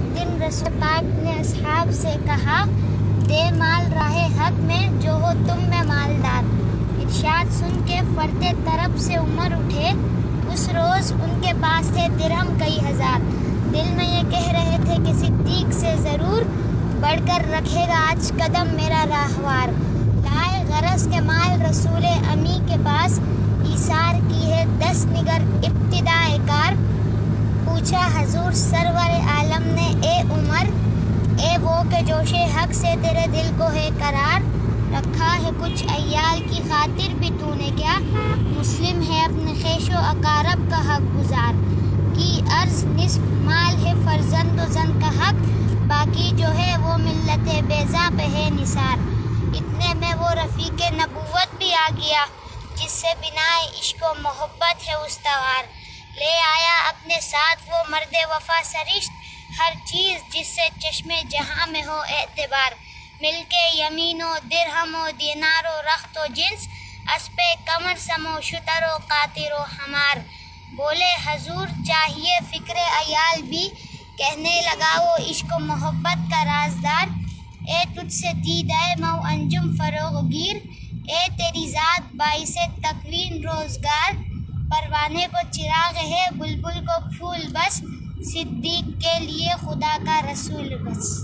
ایک دن رسول پاک نے اصحاب سے کہا، دے مال راہ حق میں جو ہو تم میں مالدار۔ ارشاد سن کے فرتے طرف سے عمر اٹھے، اس روز ان کے پاس تھے درہم کئی ہزار۔ دل میں یہ کہہ رہے تھے کہ صدیق سے ضرور بڑھ کر رکھے گا آج قدم میرا راہوار۔ لائے غرض کے مال رسول امی کے پاس، ایثار کی ہے 10 نگر ابتدائے کار۔ پوچھا حضور سرور عالم نے، اے عمر اے وہ کہ جوش حق سے تیرے دل کو ہے قرار۔ رکھا ہے کچھ عیال کی خاطر بھی تو نے کیا، مسلم ہے اپنے خیش و اقارب کا حق گزار۔ کی عرض نصف مال ہے فرزند و زن کا حق، باقی جو ہے وہ ملت بیضا پہ ہے نثار۔ اتنے میں وہ رفیق نبوت بھی آ گیا، جس سے بنائے عشق و محبت ہے استوار۔ لے آیا اپنے ساتھ وہ مرد وفا سرشت، ہر چیز جس سے چشم جہاں میں ہو اعتبار۔ مل کے یمین و درہم و دینار و رخت و جنس، اسپِ قمر سم و شتر و قاطر و حمار۔ بولے حضور چاہیے فکر عیال بھی، کہنے لگا وہ عشق و محبت کا رازدار۔ اے تجھ سے دیدہ مئو انجم فروغ گیر، اے تیری ذات باعث تکوین روزگار۔ پروانے کو چراغ ہے بلبل کو پھول بس، صدیق کے لیے خدا کا رسول بس۔